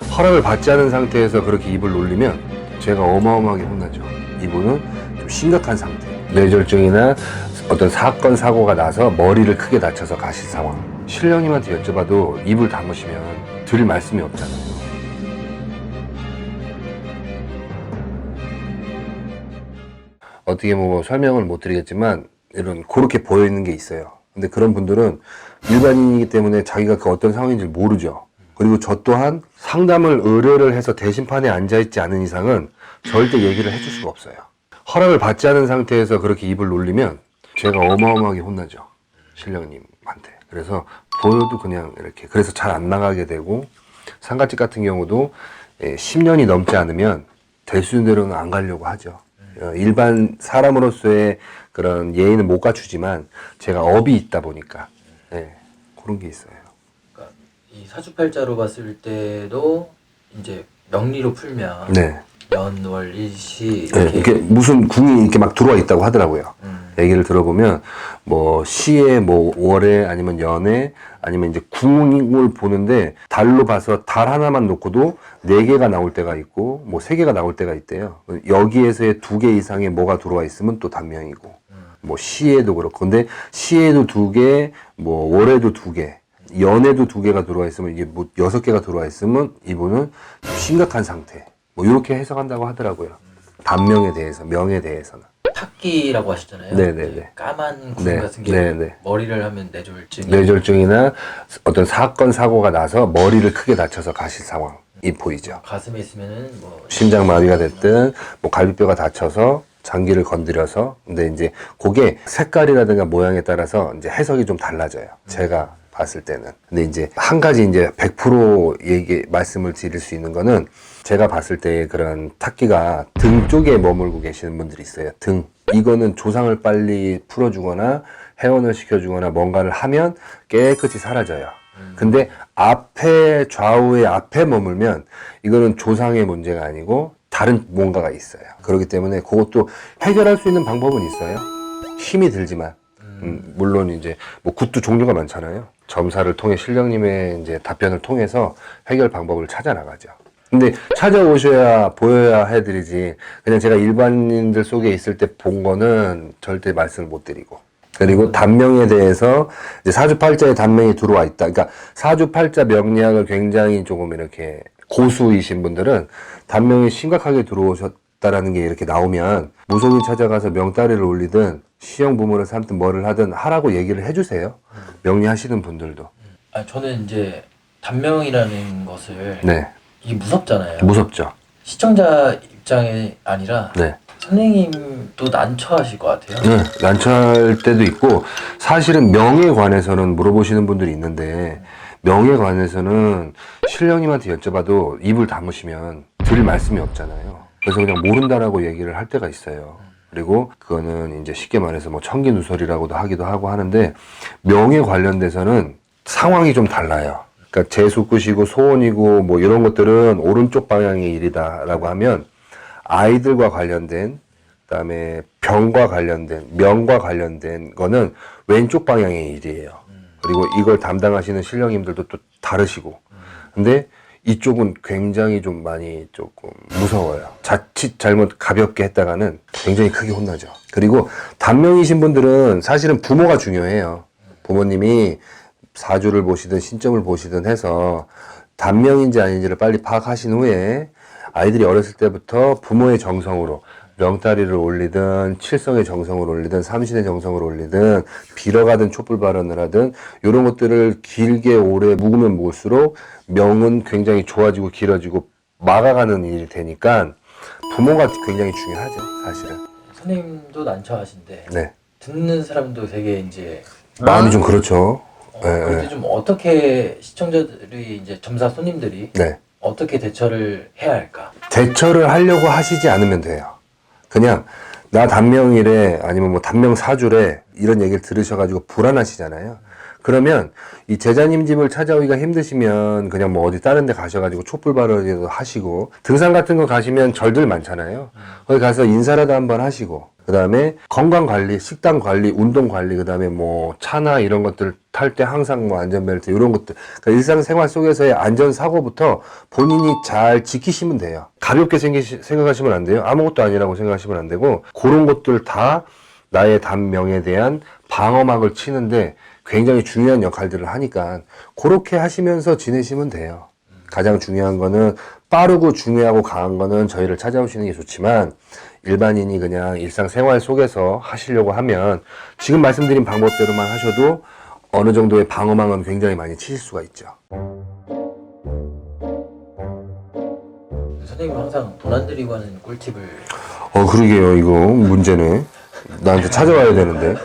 허락을 받지 않은 상태에서 그렇게 입을 놀리면 제가 어마어마하게 혼나죠. 이분은 좀 심각한 상태. 뇌졸중이나 어떤 사건 사고가 나서 머리를 크게 다쳐서 가실 상황. 신령님한테 여쭤봐도 입을 다무시면 드릴 말씀이 없잖아요. 어떻게 뭐 설명을 못 드리겠지만 이런 그렇게 보이는 게 있어요. 근데 그런 분들은 일반인이기 때문에 자기가 그 어떤 상황인지 모르죠. 그리고 저 또한 상담을 의뢰를 해서 대신판에 앉아있지 않은 이상은 절대 얘기를 해줄 수가 없어요. 허락을 받지 않은 상태에서 그렇게 입을 놀리면 제가 어마어마하게 혼나죠. 신령님한테. 그래서 보여도 그냥 이렇게. 그래서 잘 안 나가게 되고, 상가집 같은 경우도 10년이 넘지 않으면 될 수 있는 대로는 안 가려고 하죠. 일반 사람으로서의 그런 예의는 못 갖추지만 제가 업이 있다 보니까 그런 게 있어요. 그러니까 이 사주팔자로 봤을 때도 이제 명리로 풀면 네. 연월 일시 네, 이렇게 이렇게 무슨 궁이 이렇게 막 들어와 있다고 하더라고요. 얘기를 들어보면 뭐 시에 뭐 월에 아니면 연에 아니면 이제 궁을 보는데 달로 봐서 달 하나만 놓고도 4개가 나올 때가 있고 뭐 3개가 나올 때가 있대요. 여기에서의 2개 이상의 뭐가 들어와 있으면 또 단명이고 뭐 시에도 그렇고 근데 시에도 2개 뭐 월에도 2개 연에도 2개가 들어와 있으면 이게 뭐 6개가 들어와 있으면 이분은 심각한 상태. 뭐 이렇게 해석한다고 하더라고요. 단명에 대해서, 명에 대해서는. 탁기라고 하시잖아요. 네네네. 까만 구 네, 같은 경우 네네. 머리를 하면 뇌졸중. 뇌졸중이나 어떤 사건 사고가 나서 머리를 크게 다쳐서 가실 상황이 보이죠. 가슴에 있으면은 뭐 심장 마비가 됐든 뭐 갈비뼈가 다쳐서 장기를 건드려서 근데 이제 그게 색깔이라든가 모양에 따라서 이제 해석이 좀 달라져요. 제가 봤을 때는. 근데 이제 한 가지 이제 100% 말씀을 드릴 수 있는 거는 제가 봤을 때 그런 탁기가 등 쪽에 머물고 계시는 분들이 있어요. 등. 이거는 조상을 빨리 풀어주거나 해원을 시켜주거나 뭔가를 하면 깨끗이 사라져요. 근데 앞에 좌우에 앞에 머물면 이거는 조상의 문제가 아니고 다른 뭔가가 있어요. 그렇기 때문에 그것도 해결할 수 있는 방법은 있어요. 힘이 들지만. 물론 이제 뭐 굿도 종류가 많잖아요. 점사를 통해 신령님의 이제 답변을 통해서 해결 방법을 찾아 나가죠. 근데 찾아오셔야 보여야 해드리지. 그냥 제가 일반인들 속에 있을 때 본 거는 절대 말씀을 못 드리고. 그리고 단명에 대해서 이제 사주팔자에 단명이 들어와 있다. 그러니까 사주팔자 명리학을 굉장히 조금 이렇게 고수이신 분들은 단명이 심각하게 들어오셨다라는 게 이렇게 나오면 무속인 찾아가서 명다리를 올리든 시형 부모를 삼든 뭐를 하든 하라고 얘기를 해주세요. 명리하시는 분들도. 저는 이제 단명이라는 것을 네. 이게 무섭잖아요. 무섭죠. 시청자 입장이 아니라 네. 선생님도 난처하실 것 같아요. 네, 난처할 때도 있고 사실은 명에 관해서는 물어보시는 분들이 있는데 명에 관해서는 신령님한테 여쭤봐도 입을 다무시면 드릴 말씀이 없잖아요. 그래서 그냥 모른다라고 얘기를 할 때가 있어요. 그리고 그거는 이제 쉽게 말해서 뭐 청기누설이라고도 하기도 하고 하는데 명에 관련돼서는 상황이 좀 달라요. 그러니까 재수굿이고 소원이고 뭐 이런 것들은 오른쪽 방향의 일이다라고 하면 아이들과 관련된 그다음에 병과 관련된 명과 관련된 거는 왼쪽 방향의 일이에요. 그리고 이걸 담당하시는 신령님들도 또 다르시고 근데 이쪽은 굉장히 좀 많이 조금 무서워요. 자칫 잘못 가볍게 했다가는 굉장히 크게 혼나죠. 그리고 단명이신 분들은 사실은 부모가 중요해요. 부모님이 사주를 보시든 신점을 보시든 해서 단명인지 아닌지를 빨리 파악하신 후에 아이들이 어렸을 때부터 부모의 정성으로 명다리를 올리든 칠성의 정성을 올리든 삼신의 정성을 올리든 빌어가든 촛불 발언을 하든 이런 것들을 길게 오래 묵으면 묵을수록 명은 굉장히 좋아지고 길어지고 막아가는 일이 되니까 부모가 굉장히 중요하죠. 사실은. 선생님도 난처하신데 네. 듣는 사람도 되게 이제 마음이 좀 그렇죠. 그때 좀 어떻게 시청자들이 이제 점사 손님들이 네. 어떻게 대처를 해야 할까? 대처를 하려고 하시지 않으면 돼요. 그냥 나 단명이래 아니면 뭐 단명 사주래 이런 얘기를 들으셔가지고 불안하시잖아요. 그러면 이 제자님 집을 찾아오기가 힘드시면 그냥 뭐 어디 다른 데 가셔가지고 촛불 발효도 하시고, 등산 같은 거 가시면 절들 많잖아요. 거기 가서 인사라도 한번 하시고, 그 다음에 건강 관리, 식단 관리, 운동 관리, 그 다음에 뭐 차나 이런 것들 탈 때 항상 뭐 안전벨트 이런 것들, 그러니까 일상생활 속에서의 안전사고부터 본인이 잘 지키시면 돼요. 가볍게 생각하시면 안 돼요. 아무것도 아니라고 생각하시면 안 되고, 그런 것들 다 나의 단명에 대한 방어막을 치는데 굉장히 중요한 역할들을 하니까 그렇게 하시면서 지내시면 돼요. 가장 중요한 거는 빠르고 중요하고 강한 거는 저희를 찾아오시는 게 좋지만, 일반인이 그냥 일상생활 속에서 하시려고 하면 지금 말씀드린 방법대로만 하셔도 어느 정도의 방어망은 굉장히 많이 치실 수가 있죠. 선생님 항상 돈 안 들이고 하는 꿀팁을. 그러게요. 이거 문제네. 나한테 찾아와야 되는데.